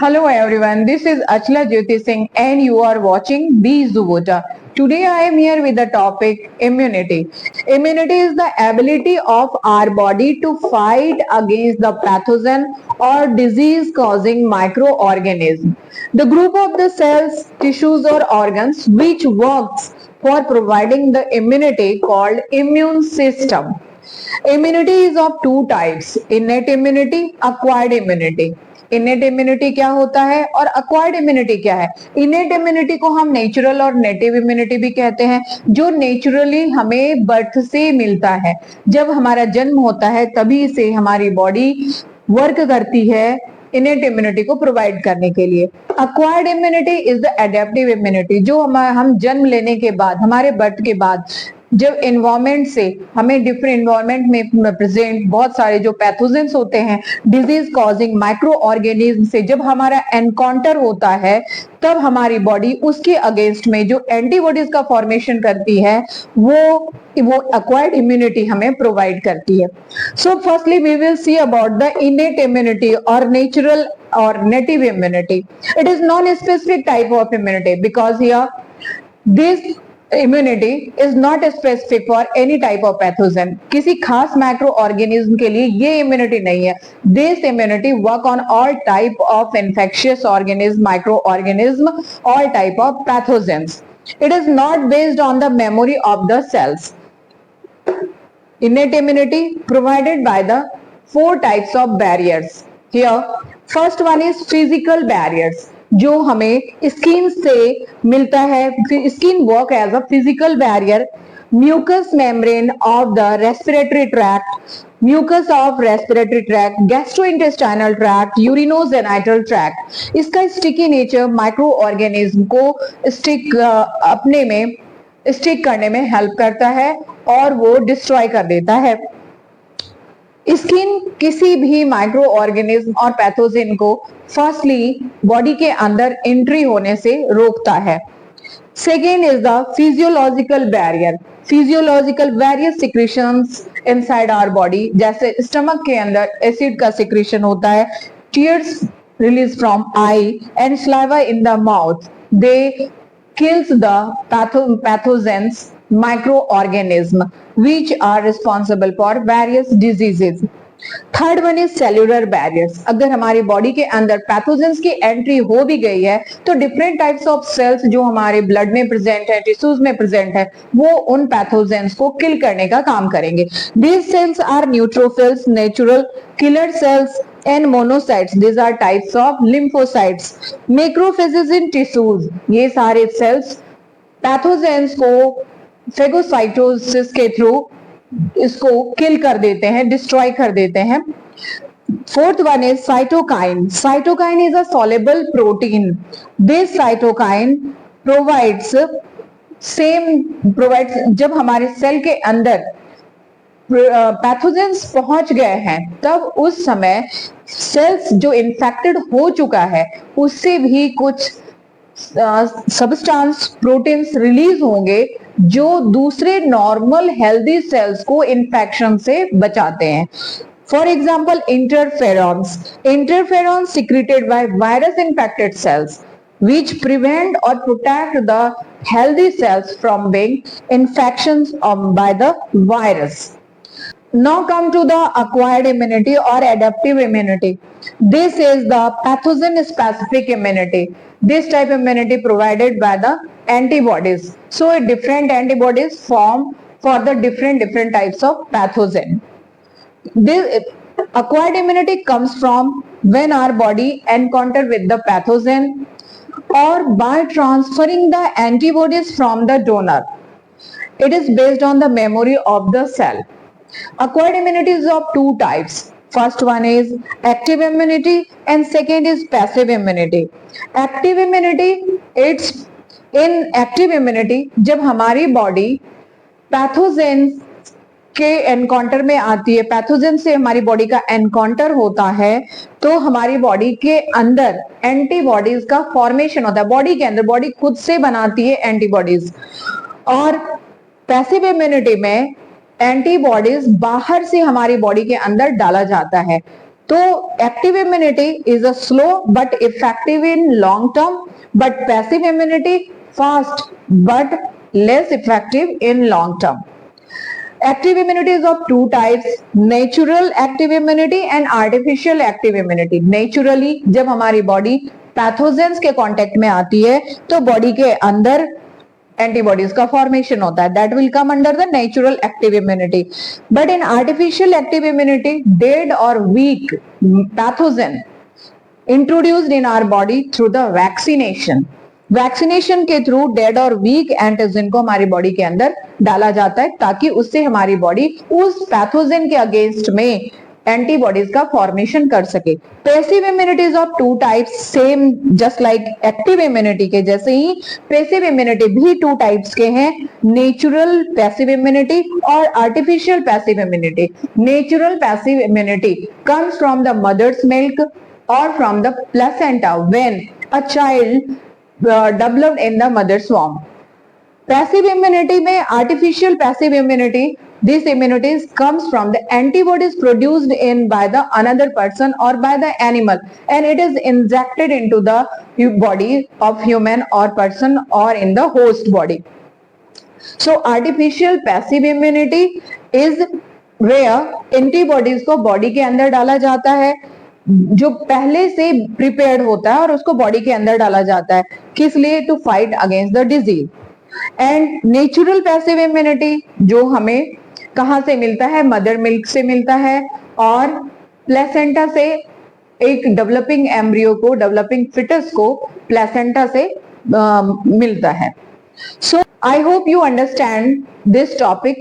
Hello everyone, this is Achla Jyoti Singh and you are watching Be Zubota. Today I am here with the topic immunity. Immunity is the ability of our body to fight against the pathogen or disease causing microorganism. The group of the cells, tissues or organs which works for providing the immunity called immune system. Immunity is of two types, innate immunity, acquired immunity. Innate immunity क्या होता है और acquired immunity क्या है? Innate immunity को हम natural और native immunity भी कहते हैं, जो नेचुरली हमें बर्थ से मिलता है। जब हमारा जन्म होता है तभी से हमारी बॉडी वर्क करती है इनेट इम्यूनिटी को प्रोवाइड करने के लिए। Acquired immunity is the adaptive immunity, जो हम जन्म लेने के बाद, हमारे बर्थ के बाद जब एनवायरमेंट से हमें डिफरेंट एनवायरमेंट में प्रेजेंट बहुत सारे जो पैथोजेंस होते हैं, डिजीज कॉजिंग माइक्रो ऑर्गेनिज्म से जब हमारा एनकाउंटर होता है, तब हमारी बॉडी उसके अगेंस्ट में जो एंटीबॉडीज का फॉर्मेशन करती है वो अक्वायर्ड इम्यूनिटी हमें प्रोवाइड करती है। So firstly we will see about the innate immunity और natural or native immunity. It is non-specific type of immunity because here this immunity is not specific for any type of pathogen. किसी खास micro organism के लिए ये immunity नहीं है। This immunity work on all type of infectious organism, microorganism, all type of pathogens. It is not based on the memory of the cells. Innate immunity provided by the four types of barriers. Here first one is physical barriers, जो हमें skin से मिलता है। Skin work as a physical barrier. Mucous membrane of the respiratory tract, mucus of respiratory tract, gastrointestinal tract, urinogenital tract. इसका sticky nature microorganism को अपने में stick करने में हेल्प करता है और वो डिस्ट्रॉय कर देता है। स्किन किसी भी माइक्रो ऑर्गेनिज्म और पैथोजेन को फर्स्टली बॉडी के अंदर एंट्री होने से रोकता है। Second is the physiological barrier. Physiological various secretions inside our body, जैसे स्टमक के अंदर एसिड का सिक्रीशन होता है, tears release from eye and saliva in the mouth, they kills the pathogens microorganism which are responsible for various diseases. Third one is cellular barriers. अगर हमारी body के अंदर पैथोजेंस की एंट्री हो भी गई है तो डिफरेंट टाइप्स ऑफ सेल्स जो हमारे ब्लड में प्रेजेंट है, टिश्यूज में प्रेजेंट है, वो उन पैथोजेंस को किल करने का काम करेंगे। These cells are neutrophils, natural killer cells and monocytes. These are types of lymphocytes. Macrophages in tissues. ये सारे सेल्स पैथोजेंस को फेगोसाइटोसिस के थ्रू इसको किल कर देते हैं, डिस्ट्रॉय कर देते हैं। Fourth one is cytokine. Cytokine is a soluble protein. This cytokine provides जब हमारे सेल के अंदर पैथोजेंस पहुंच गए हैं, तब उस समय सेल्स जो इन्फेक्टेड हो चुका है उससे भी कुछ सब्सटेंस, प्रोटीन्स रिलीज होंगे जो दूसरे नॉर्मल हेल्दी सेल्स को इन्फेक्शन से बचाते हैं। For example interferons. Interferons secreted by virus infected cells which prevent or protect the healthy cells from being infections by the virus. Now come to the acquired immunity or adaptive immunity. This is the pathogen specific immunity. This type of immunity provided by the antibodies. So different antibodies form for the different types of pathogen. This acquired immunity comes from when our body encounter with the pathogen or by transferring the antibodies from the donor. It is based on the memory of the cell. Acquired immunity is of two types. First one is active immunity and second is passive immunity. Active immunity, it's in active immunity जब हमारी body pathogen के encounter में आती है, pathogen से हमारी body का encounter होता है, तो हमारी बॉडी के अंदर एंटीबॉडीज का फॉर्मेशन होता है। बॉडी के अंदर बॉडी खुद से बनाती है एंटीबॉडीज। और पैसिव इम्यूनिटी में एंटीबॉडीज बाहर से हमारी बॉडी के अंदर डाला जाता है। तो active immunity is a slow but effective in long term, but passive immunity fast but less effective in long term. Active immunity is of two types, natural active immunity and artificial active immunity. Naturally जब हमारी body pathogens के contact में आती है तो body के अंदर antibodies का फॉर्मेशन होता है, that will come under the natural active immunity. But in artificial active immunity dead और weak pathogen introduced in our body through the vaccination. Vaccination के थ्रू डेड और वीक एंटीजन को हमारी बॉडी के अंदर डाला जाता है ताकि उससे हमारी बॉडी उस पैथोजन के अगेंस्ट में एंटीबॉडीज का फॉर्मेशन कर सके. Passive immunities of two types, same just like active immunity के जैसे ही पैसिव इम्यूनिटी भी टू टाइप्स के हैं, नेचुरल पैसिव इम्यूनिटी और artificial passive immunity. Natural passive immunity comes from the mother's milk और from the placenta when a child developed in the mother's womb. Passive immunity में artificial passive immunity, this immunity comes from the antibodies produced in by the another person or by the animal and it is injected into the body of human or person or in the host body. So artificial passive immunity is where antibodies को body के अंदर डाला जाता है जो पहले से prepared होता है और उसको बॉडी के अंदर डाला जाता है, किस लिए? To fight against the disease. And natural passive immunity जो हमें कहां से मिलता है? मदर मिल्क से मिलता है और प्लेसेंटा से एक डेवलपिंग एम्ब्रियो को, डेवलपिंग फिटस को प्लेसेंटा से मिलता है. So I hope you understand this topic.